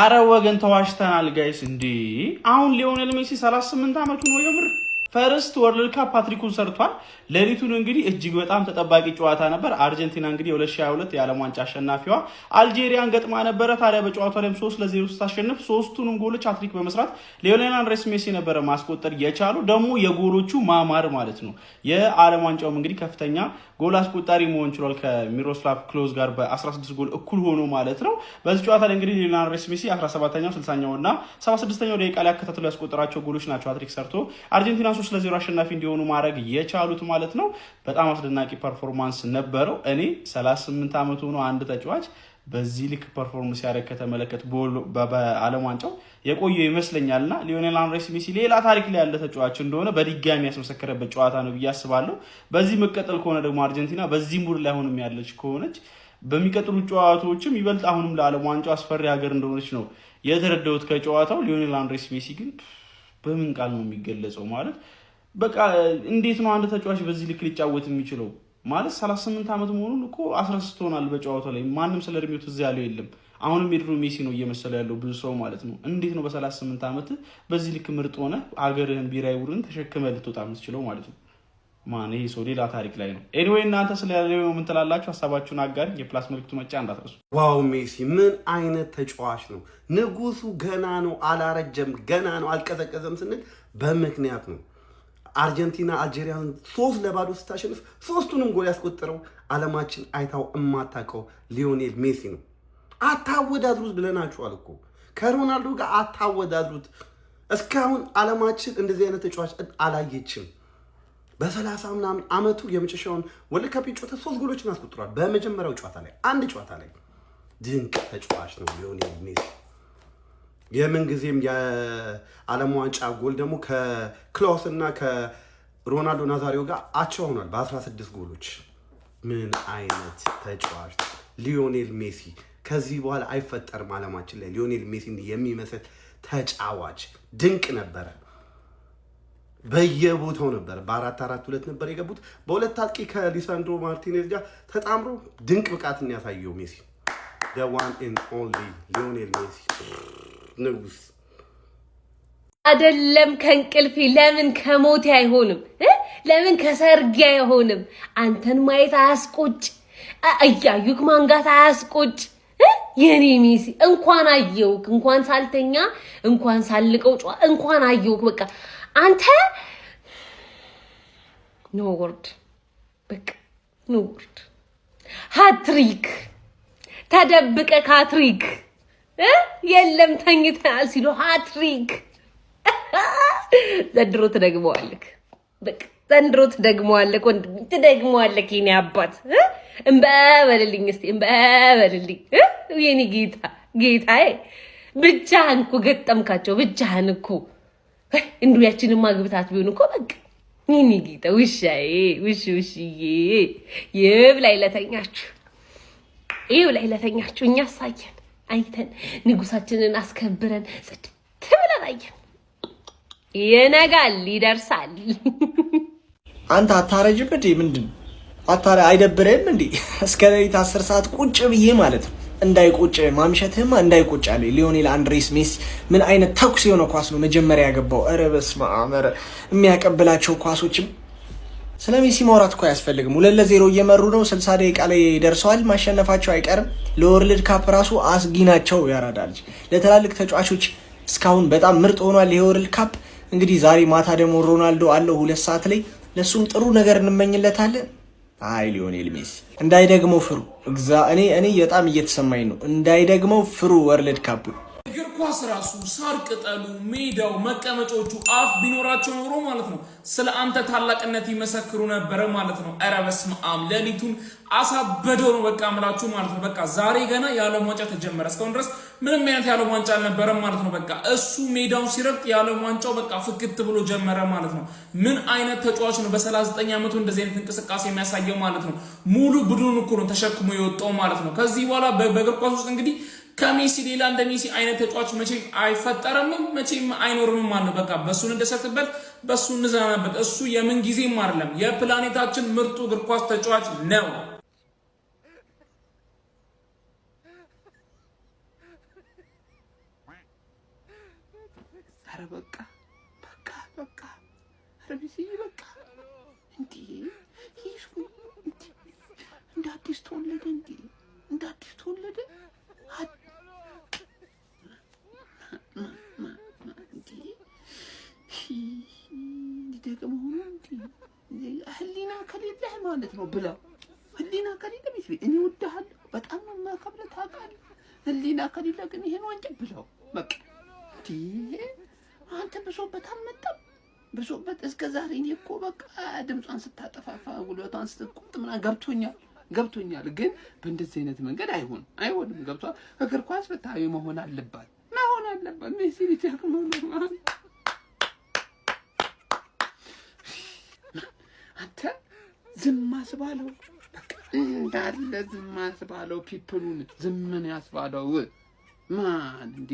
አረ ወገን ተዋሽተናል ጋይስ እንዴ አሁን ሊዮኔል ሜሲ 38 አመቱ ነው የምር ፈርስት ወርልድ ካፕ ፓትሪኩን ሰርቷል ለሊቱን እንግዲህ እጅግ በጣም ተጠባቂ ጨዋታ ነበር አርጀንቲና እንግዲህ 2022 የዓለም ዋንጫ አሸናፊዋ አልጄሪያን ገጥማ ነበር ታዲያ በጨዋታው ላይም 3-0 ስታሸንፍ ሶስቱንም ጎሎች ሃትሪክ በመስራት ሊዮኔል አንድሬስ ሜሲ ነበር ማስቆጠር የቻሉ ደግሞ የጎሎቹ ማማር ማለት ነው የዓለም ዋንጫው እንግዲህ ከፍተኛ ጎል አስቆጣሪ መሆን ችሏል ከሚሮስላቭ ክሎዝ ጋር በ16 ጎል እኩል ሆኖ ማለት ነው በዚህ ጨዋታ ላይ እንግዲህ ሊዮኔል አንድሬስ ሜሲ 17ኛው 60ኛው እና 76ኛው ደቂቃ ላይ አከታትሎ ያስቆጠራቸው ጎሎች ናቸው ሃትሪክ ሰርቶ አርጀንቲና 3-0 አሸናፊ እንዲሆኑ ማድረግ የቻሉት ማለት ነው በጣም አስደናቂ ፐርፎርማንስ ነበረው እኔ 38 አመቱ ነው አንድ ተጫዋች በዚህ ልክ ፐርፎርማንስ ያደረገ ከተመለከት በዓለም ዋንጫው የቆየ ይመስለኛልና ሊዮኔል አንድሬስ ሜሲ ሌላ ታሪክ ላይ ያለ ተጫዋች እንደሆነ በድጋሚ ያስመሰከረበት ጨዋታ ነው ብያስባለሁ በዚህ መቀጠል ከሆነ ደግሞ አርጀንቲና በዚህ ሙድ ላይ ሆኖም ያለች ከሆነች በሚቀጥሉ ጨዋታዎችም ይበልጥ አሁንም ለዓለም ዋንጫው አስፈሪ ሀገር እንደሆነች ነው የተረዳሁት ከጨዋታው ሊዮኔል አንድሬስ ሜሲ ግን በምን ቃል ነው የሚገለጸው ማለት በቃ እንዴት ነው አንድ ተጫዋች በዚህ ልክ ሊጫወት የሚችለው ማለት 38 አመት መሆኑን እኮ አስረስቶናል በጨዋታው ላይ ማንንም ስለ እድሜው ትዝ ያለው የለም አሁንም የድሮ ሜሲ ነው እየመሰለ ያለው ብዙ ሰው ማለት ነው እንዴት ነው በ38 አመት በዚህ ልክ ምርጥ ሆነ ሀገርህን ብሔራዊ ቡድን ተሸክመህ ልትወጣ የምትችለው ማለት ነው ማን ይሄ ሰው ሌላ ታሪክ ላይ ነው ኤኒዌይ እናንተ ስለሌላው ምን ትላላችሁ ሐሳባችሁን አጋር የፕላስ መልክቱ መጫ እንዳትረሱ ዋው ሜሲ ምን አይነት ተጫዋች ነው ንጉሱ ገና ነው አላረጀም ገና ነው አልቀዘቀዘም ስንል በምክንያት ነው አርጀንቲና አልጄሪያን 3-0 ስታሸንፍ ሶስቱንም ጎል ያስቆጠረው ዓለማችን አይታው እማታቀው ሊዮኔል ሜሲ ነው አታወዳድሩት ብለናችኋል እኮ ከሮናልዶ ጋር አታወዳድሩት እስካሁን ዓለማችን እንደዚህ አይነት ተጫዋች አላየችም በ30 ምናምን አመቱ የመጨረሻውን ወርልድ ካፕ ጨዋታ 3 ጎሎችን አስቆጥሯል በመጀመሪያው ጨዋታ ላይ አንድ ጨዋታ ላይ ድንቅ ተጫዋች ነው ሊዮኔል ሜሲ የምን ጊዜም የዓለም ዋንጫ ጎል ደግሞ ከክሎስ እና ከሮናልዶ ናዛሪዮ ጋር አቻ ሆኗል በ16 ጎሎች ምን አይነት ተጫዋች ሊዮኔል ሜሲ ከዚህ በኋላ አይፈጠርም ዓለማችን ላይ ሊዮኔል ሜሲን የሚመስል ተጫዋች ድንቅ ነበረ በየቦታው ነበር በ4-4-2 ነበር የገቡት በሁለት አጥቂ ከሊሳንድሮ ማርቲኔዝ ጋር ተጣምሮ ድንቅ ብቃትን ያሳየው ሜሲ the one and only ሊዮኔል ሜሲ ንጉስ አይደለም ከንቅልፊ ለምን ከሞት አይሆንም ለምን ከሰርግ አይሆንም አንተን ማየት አያስቆጭ አያዩክ ማንጋት አያስቆጭ የኔ ሜሲ እንኳን አየውክ እንኳን ሳልተኛ እንኳን ሳልቀው እንኳን አየውክ በቃ አንተ ኖ ወርድ በቃ ኖ ወርድ ሃትሪክ ተደብቀ ሃትሪክ የለም ተኝተናል ሲሉ ሃትሪክ ዘንድሮ ትደግመዋለክ በቃ ዘንድሮ ትደግመዋለክ ወንድም ትደግመዋለክ የኔ አባት እንበበልልኝ እስቲ እንበበልልኝ የኔ ጌታዬ ብቻህን እኮ ገጠምካቸው ብቻህን እኮ እንዱ ያችንን ማግብታት ቢሆን እኮ በቃ የኔ ጌታ ውሻዬ ውሽዬ ይብላይ ለተኛችሁ እኛ ሳየን አይተን ንጉሳችንን አስከብረን ጽድት ብለን አየን ይነጋል ይደርሳል አንተ አታረጅም እንዴ ምንድን አይደብርህም እንዴ እስከ ሌሊት 10 ሰዓት ቁጭ ብዬ ማለት ነው እንዳይቆጭ ማምሸትህማ እንዳይቆጭ አለ ሊዮኔል አንድሬስ ሜሲ ምን አይነት ተኩስ የሆነ ኳስ ነው መጀመሪያ ያገባው ኧረ በስመ አብ የሚያቀብላቸው ኳሶችም ስለ ሜሲ ማውራት እኮ አያስፈልግም 2-0 እየመሩ ነው 60 ደቂቃ ላይ ደርሰዋል ማሸነፋቸው አይቀርም ለወርልድ ካፕ ራሱ አስጊ ናቸው ያራዳል ለተላልቅ ተጫዋቾች እስካሁን በጣም ምርጥ ሆኗል የወርልድ ካፕ እንግዲህ ዛሬ ማታ ደግሞ ሮናልዶ አለው 2 ሰዓት ላይ ለሱም ጥሩ ነገር እንመኝለታለን አይ ሊዮኔል ሜሲ እንዳይደግመው ፍሩ እኔ በጣም እየተሰማኝ ነው እንዳይደግመው ፍሩ ወርልድ ካፕ እግር ኳስ ራሱ ሳር ቅጠሉ ሜዳው መቀመጫዎቹ አፍ ቢኖራቸው ኖሮ ማለት ነው ስለ አንተ ታላቅነት ይመሰክሩ ነበር ማለት ነው ኧረ በስመ አብ ሌሊቱን አሳበደው ነው በቃ አምላችሁ ማለት ነው በቃ ዛሬ ገና የዓለም ዋንጫ ተጀመረ እስካሁን ድረስ ምንም አይነት የዓለም ዋንጫ አልነበረም ማለት ነው በቃ እሱ ሜዳውን ሲረግጥ የዓለም ዋንጫው በቃ ፍክት ብሎ ጀመረ ማለት ነው ምን አይነት ተጫዋች ነው በ39 አመቱ እንደዚህ አይነት እንቅስቃሴ የሚያሳየው ማለት ነው ሙሉ ቡድኑን እኮ ነው ተሸክሞ የወጣው ማለት ነው ከዚህ በኋላ በእግር ኳስ ውስጥ እንግዲህ ከሜሲ ሌላ እንደ ሜሲ አይነት ተጫዋች መቼም አይፈጠርም መቼም አይኖርም ማለት በቃ በሱ እንደሰተበት በሱ እንዘናናበት እሱ የምን ጊዜም አይደለም የፕላኔታችን ምርጡ እግር ኳስ ተጫዋች ነው ኧረ በቃ ረቢሲ በቃ እንዴ ይሽ እንደ አዲስ ተወለደ ደግሞ ህሊና ከሌለህ ማለት ነው ብለው ህሊና ከሌለ ቢስ እኔ ወድሃለሁ በጣም ነው ማከብረህ ታውቃለህ ህሊና ከሌለ ግን ይሄን ወንጀል ብለው በቃ አንተ ብሶበት አልመጣም ብሶበት እስከ ዛሬ እኔ እኮ በቃ ድምጿን ስታጠፋፋ ጉልበቷን ስትቆጥ ምናምን ገብቶኛል ግን በእንደዚህ አይነት መንገድ አይሆንም ገብቷል እግር ኳስ ፍትሃዊ መሆን አለባት ሜሲ ሊተክም ነው አንተ ዝም አስባለው በቃ እንዳለ ዝም አስባለው ፒፕሉን ዝም ያስባለው ማን እንዴ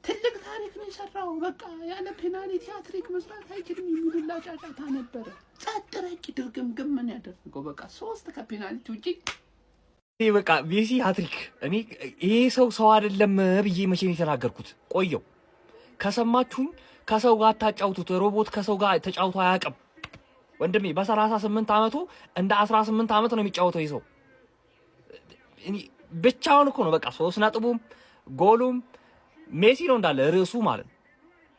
ትልቅ ታሪክ ነው የሰራው በቃ ያለ ፔናልቲ ሃትሪክ መስራት አይችልም የሚሉላ ጫጫታ ነበር ጸጥረጭ ድርግምግም ምን ያደርገው በቃ 3 ከፔናልቲ ውጪ በቃ ሜሲ ሃትሪክ እኔ ይሄ ሰው አይደለም ብዬ መቼ ነው የተናገርኩት ቆየው ከሰማችሁኝ ከሰው ጋር ታጫውቱት ሮቦት ከሰው ጋር ተጫውቶ አያውቅም ወንድሜ በ38 አመቱ እንደ 18 አመት ነው የሚጫወተው ይሰው እኔ ብቻውን እኮ ነው በቃ 3 ነጥቡም ጎሉም ሜሲ ነው እንዳለ ርዕሱ ማለት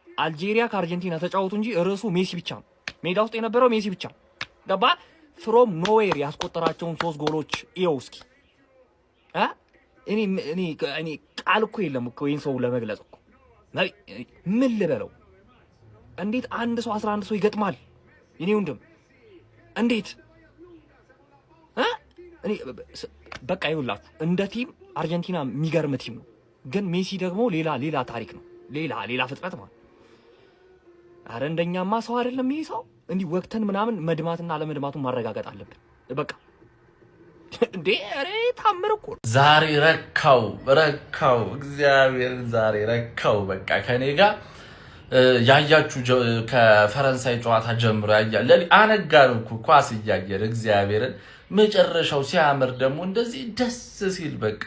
አልጄሪያ ከአርጀንቲና ተጫወቱ እንጂ ርዕሱ ሜሲ ብቻ ነው ሜዳ ውስጥ የነበረው ሜሲ ብቻ ገባ ፍሮም ኖዌር ያስቆጠራቸውን 3 ጎሎች ይኸው እስኪ እኔ ቃል እኮ የለም እኮ ይሄን ሰው ለመግለጽ እኮ ምን ልበለው እንዴት አንድ ሰው 11 ሰው ይገጥማል እኔ ወንድም እንዴት እኔ በቃ ይውላችሁ እንደ ቲም አርጀንቲና የሚገርም ቲም ነው ግን ሜሲ ደግሞ ሌላ ታሪክ ነው ሌላ ፍጥረት ማለት አረ እንደኛማ ሰው አይደለም ይሄ ሰው እንዲህ ወቅተን ምናምን መድማትና አለመድማቱን ማረጋገጥ አለብን በቃ እንዴ አሬ ታምር እኮ ዛሬ ረካው እግዚአብሔር ዛሬ ረካው በቃ ከኔ ጋር ያያችሁ ከፈረንሳይ ጨዋታ ጀምሮ ያያለ አነጋን እኮ ኳስ ያያየር እግዚአብሔርን መጨረሻው ሲያምር ደግሞ እንደዚህ ደስ ሲል በቃ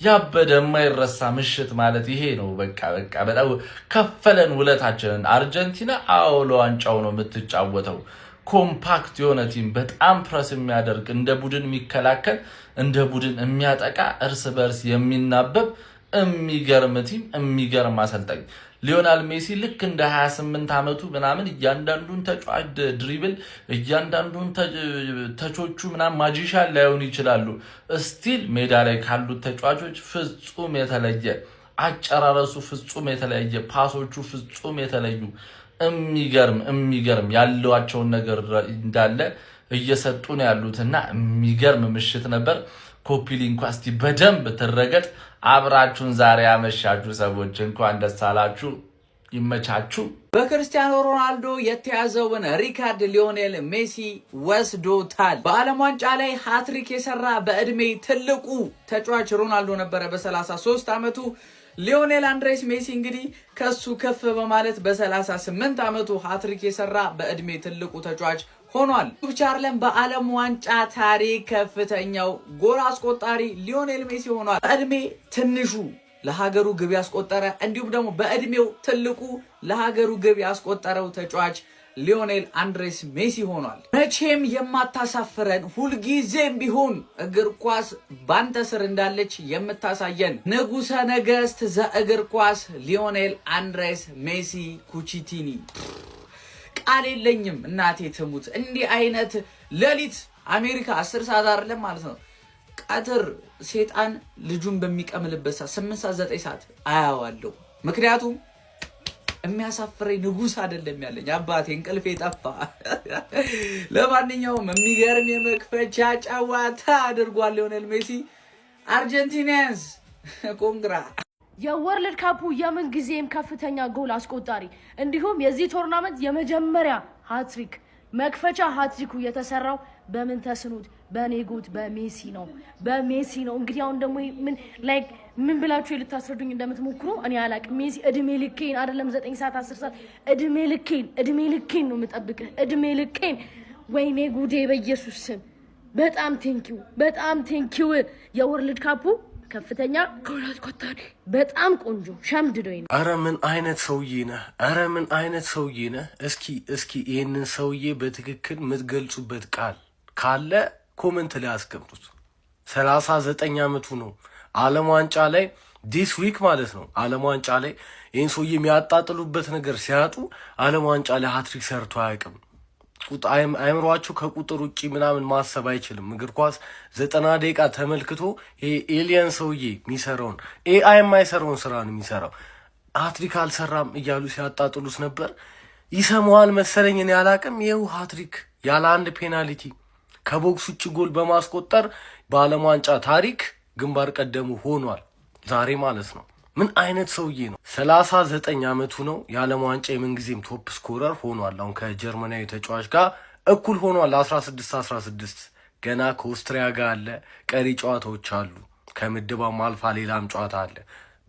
ያበደ የማይረሳ ምሽት ማለት ይሄ ነው በቃ በጣም ከፈለን ውለታችንን አርጀንቲና አውሎ ዋንጫው ነው የምትጫወተው ኮምፓክት የሆነ ቲም በጣም ፕረስ የሚያደርግ እንደ ቡድን የሚከላከል እንደ ቡድን የሚያጠቃ እርስ በርስ የሚናበብ የሚገርም ቲም የሚገርም አሰልጣኝ ሊዮናል ሜሲ ልክ እንደ 28 አመቱ ምናምን እያንዳንዱን ተጫዋች ድሪብል እያንዳንዱን ተቾቹ ምናምን ማጂሻን ላይሆን ይችላሉ ስቲል ሜዳ ላይ ካሉት ተጫዋቾች ፍጹም የተለየ አጨራረሱ ፍጹም የተለየ ፓሶቹ ፍጹም የተለዩ የሚገርም ያለዋቸውን ነገር እንዳለ እየሰጡ ነው ያሉትና የሚገርም ምሽት ነበር ኮፒ ሊንክ እስቲ በደንብ ተረገጥ አብራችሁን ዛሬ ያመሻችሁ ሰዎች እንኳን ደስ አላችሁ ይመቻችሁ በክርስቲያኖ ሮናልዶ የተያዘውን ሪካርድ ሊዮኔል ሜሲ ወስዶታል በዓለም ዋንጫ ላይ ሃትሪክ የሰራ በእድሜ ትልቁ ተጫዋች ሮናልዶ ነበር በ33 አመቱ ሊዮኔል አንድሬስ ሜሲ እንግዲህ ከሱ ከፍ በማለት በ38 አመቱ ሃትሪክ የሰራ በእድሜ ትልቁ ተጫዋች ሆኗል ብቻ አይደለም በዓለም ዋንጫ ታሪክ ከፍተኛው ጎል አስቆጣሪ ሊዮኔል ሜሲ ሆኗል በእድሜ ትንሹ ለሀገሩ ግብ ያስቆጠረ እንዲሁም ደግሞ በእድሜው ትልቁ ለሀገሩ ግብ ያስቆጠረው ተጫዋች ሊዮኔል አንድሬስ ሜሲ ሆኗል መቼም የማታሳፍረን ሁልጊዜም ቢሆን እግር ኳስ ባንተ ስር እንዳለች የምታሳየን ንጉሰ ነገስት ዘእግር ኳስ ሊዮኔል አንድሬስ ሜሲ ኩቺቲኒ ቃል የለኝም እናቴ ትሙት እንዲህ አይነት ሌሊት አሜሪካ 10 ሰዓት አይደለም ማለት ነው ቀትር ሴጣን ልጁን በሚቀምልበት 8 ሰዓት 9 ሰዓት አያዋለው ምክንያቱም የሚያሳፍረኝ ንጉስ አይደለም ያለኝ አባቴ እንቅልፌ ጠፋ ለማንኛውም የሚገርም የመክፈቻ ጨዋታ አድርጓል ሊዮኔል ሜሲ አርጀንቲናንስ ኮንግራ የወርልድ ካፑ የምን ጊዜም ከፍተኛ ጎል አስቆጣሪ እንዲሁም የዚህ ቶርናመንት የመጀመሪያ ሃትሪክ መክፈቻ ሃትሪኩ የተሰራው በምን ተስኑት በኔጎት በሜሲ ነው እንግዲህ አሁን ደግሞ ምን ብላችሁ ልታስረዱኝ እንደምትሞክሩ እኔ አላቅም ሜሲ እድሜ ልኬን አይደለም 9 ሰዓት 10 ሰዓት እድሜ ልኬን ነው የምጠብቅህ እድሜ ልኬን ወይኔ ጉዴ በኢየሱስ ስም በጣም ቴንኪው የወርልድ ካፑ ከፍተኛ ጎል አስቆጣሪ፣ በጣም ቆንጆ ሸምድዶኝ ነው። አረ ምን አይነት ሰውዬ ነህ! አረ ምን አይነት ሰውዬ ነህ! እስኪ ይህንን ሰውዬ በትክክል የምትገልጹበት ቃል ካለ ኮመንት ላይ አስቀምጡት። 39 ዓመቱ ነው። ዓለም ዋንጫ ላይ ዲስ ዊክ ማለት ነው። ዓለም ዋንጫ ላይ ይህን ሰውዬ የሚያጣጥሉበት ነገር ሲያጡ ዓለም ዋንጫ ላይ ሃትሪክ ሰርቶ አያውቅም። አይምሯችሁ ከቁጥር ውጭ ምናምን ማሰብ አይችልም። እግር ኳስ 90 ደቂቃ ተመልክቶ ይሄ ኤሊየን ሰውዬ የሚሰራውን ኤአይ የማይሰራውን ስራ ነው የሚሰራው። ሃትሪክ አልሰራም እያሉ ሲያጣጥሉት ነበር። ይሰማዋል መሰለኝ፣ እኔ አላቅም። ይኸው ሃትሪክ ያለ አንድ ፔናልቲ ከቦክስ ውጭ ጎል በማስቆጠር በዓለም ዋንጫ ታሪክ ግንባር ቀደሙ ሆኗል ዛሬ ማለት ነው። ምን አይነት ሰውዬ ነው! 39 ዓመቱ ነው። የዓለም ዋንጫ የምንጊዜም ቶፕ ስኮረር ሆኗል። አሁን ከጀርመናዊ ተጫዋች ጋር እኩል ሆኗል። 16 ገና ከኦስትሪያ ጋር አለ። ቀሪ ጨዋታዎች አሉ። ከምድባም አልፋ ሌላም ጨዋታ አለ።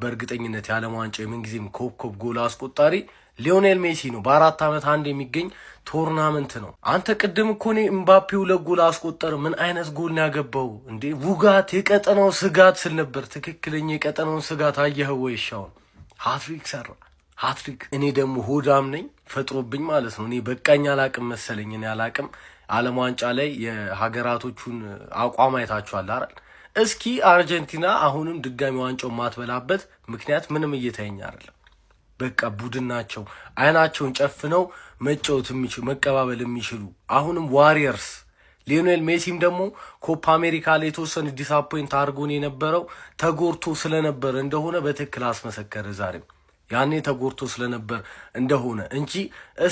በእርግጠኝነት የዓለም ዋንጫ የምንጊዜም ኮከብ ጎል አስቆጣሪ ሊዮኔል ሜሲ ነው። በ4 ዓመት አንድ የሚገኝ ቶርናመንት ነው። አንተ ቅድም እኮ እኔ እምባፔ 2 ጎል አስቆጠረ። ምን አይነት ጎል ነው ያገባው እንዴ? ውጋት የቀጠናው ስጋት ስል ነበር። ትክክለኛ የቀጠናውን ስጋት አየኸው ወይ? ሻውን ሃትሪክ ሰራ። ሃትሪክ። እኔ ደግሞ ሆዳም ነኝ ፈጥሮብኝ ማለት ነው። እኔ በቃኝ አላቅም መሰለኝ። እኔ አላቅም። ዓለም ዋንጫ ላይ የሀገራቶቹን አቋም አይታችኋል አይደል? እስኪ አርጀንቲና አሁንም ድጋሚ ዋንጫው ማትበላበት ምክንያት ምንም እየታየኝ አይደለም። በቃ ቡድን ናቸው። አይናቸውን ጨፍነው መጫወት የሚችሉ መቀባበል የሚችሉ አሁንም ዋሪየርስ። ሊዮኔል ሜሲም ደግሞ ኮፓ አሜሪካ ላይ የተወሰነ ዲስአፖይንት አድርጎን የነበረው ተጎርቶ ስለነበር እንደሆነ በትክክል አስመሰከረ። ዛሬም ያኔ ተጎርቶ ስለነበር እንደሆነ እንጂ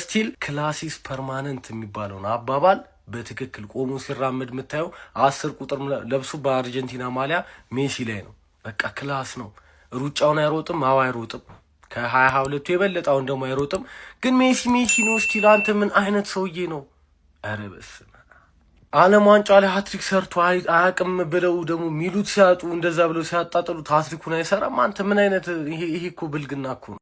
ስቲል ክላሲስ ፐርማነንት የሚባለውን አባባል በትክክል ቆሞ ሲራመድ የምታየው 10 ቁጥር ለብሱ በአርጀንቲና ማሊያ ሜሲ ላይ ነው። በቃ ክላስ ነው። ሩጫውን አይሮጥም፣ አዎ አይሮጥም። ከ22 የበለጠውን ደግሞ አይሮጥም። ግን ሜሲ ነው። ስቲል አንተ ምን አይነት ሰውዬ ነው? ኧረ በስመ አብ። ዓለም ዋንጫ ላይ ሃትሪክ ሰርቶ አያውቅም ብለው ደግሞ ሚሉት ሲያጡ እንደዛ ብለው ሲያጣጥሉት ሃትሪኩን አይሰራም። አንተ ምን አይነት ይሄ እኮ ብልግና እኮ ነው።